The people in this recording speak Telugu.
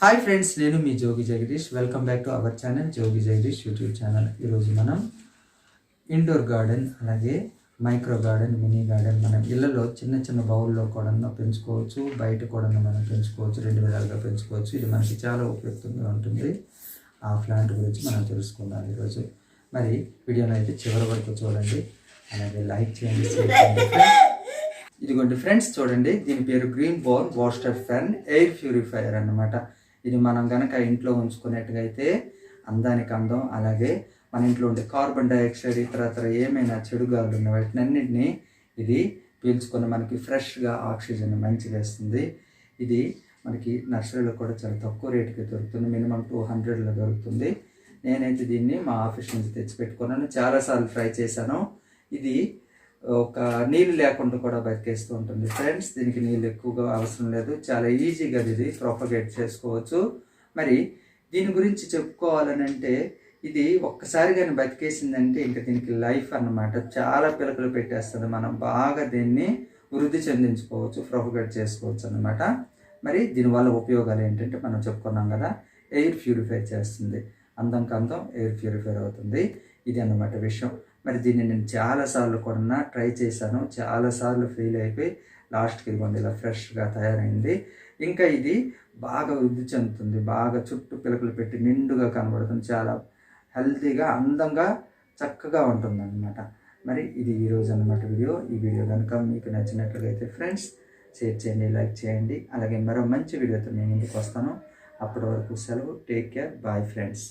హాయ్ ఫ్రెండ్స్, నేను మీ Jogi Jagdish. Welcome back to our channel Jogi Jagdish YouTube channel. ఈరోజు మనం ఇండోర్ గార్డెన్, అలాగే మైక్రో గార్డెన్, మినీ గార్డెన్ మనం ఇళ్లలో చిన్న చిన్న బౌల్లో కూడా పెంచుకోవచ్చు, బయట కూడా మనం పెంచుకోవచ్చు, రెండు విధాలుగా పెంచుకోవచ్చు. ఇది మనకి చాలా ఉపయుక్తంగా ఉంటుంది. ఆ ప్లాంట్ గురించి మనం తెలుసుకుందాం ఈరోజు. మరి వీడియోని అయితే చివరి వరకు చూడండి, అలాగే లైక్ చేయండి, షేర్ చేయండి. ఇదిగోండి ఫ్రెండ్స్, చూడండి, దీని పేరు green Born water fan air purifier అన్నమాట. ఇది మనం కనుక ఇంట్లో ఉంచుకునేట్టుగైతే అందానికి అందం, అలాగే మన ఇంట్లో ఉండే కార్బన్ డైఆక్సైడ్ ఇతర ఏమైనా చెడు గాలులు ఉన్న వాటినన్నింటినీ ఇది పీల్చుకొని మనకి ఫ్రెష్గా ఆక్సిజన్ మంచిగా వేస్తుంది. ఇది మనకి నర్సరీలో కూడా చాలా తక్కువ రేటుకి దొరుకుతుంది, మినిమం 200లో దొరుకుతుంది. నేనైతే దీన్ని మా ఆఫీస్ నుంచి తెచ్చిపెట్టుకున్నాను, చాలాసార్లు ట్రై చేశాను. ఇది ఒక నీళ్ళు లేకుండా కూడా బతికేస్తూ ఉంటుంది ఫ్రెండ్స్. దీనికి నీళ్ళు ఎక్కువగా అవసరం లేదు, చాలా ఈజీగా ఇది ప్రొపగేట్ చేసుకోవచ్చు. మరి దీని గురించి చెప్పుకోవాలని అంటే, ఇది ఒక్కసారి కానీ బతికేసిందంటే ఇంకా దీనికి లైఫ్ అన్నమాట. చాలా పిలకలు పెట్టేస్తుంది, మనం బాగా దీన్ని వృద్ధి చెందించుకోవచ్చు, ప్రొపగేట్ చేసుకోవచ్చు అన్నమాట. మరి దీనివల్ల ఉపయోగాలు ఏంటంటే మనం చెప్పుకున్నాం కదా, ఎయిర్ ప్యూరిఫై చేస్తుంది, అందంకి అందం ఎయిర్ ప్యూరిఫై అవుతుంది. ఇది అన్నమాట విషయం. మరి దీన్ని నేను చాలాసార్లు కూడా ట్రై చేశాను, చాలాసార్లు ఫెయిల్ అయిపోయి లాస్ట్కి ఇదిగోండి ఇలా ఫ్రెష్గా తయారైంది. ఇంకా ఇది బాగా వృద్ధి చెందుతుంది, బాగా చుట్టూ పిలకలు పెట్టి నిండుగా కనబడుతుంది, చాలా హెల్తీగా అందంగా చక్కగా ఉంటుంది అన్నమాట. మరి ఇది ఈరోజు అన్నమాట వీడియో. ఈ వీడియో కనుక మీకు నచ్చినట్లయితే ఫ్రెండ్స్ షేర్ చేయండి, లైక్ చేయండి. అలాగే మరో మంచి వీడియోతో నేను ముందుకు వస్తాను. అప్పటి వరకు సెలవు. Take care, bye friends.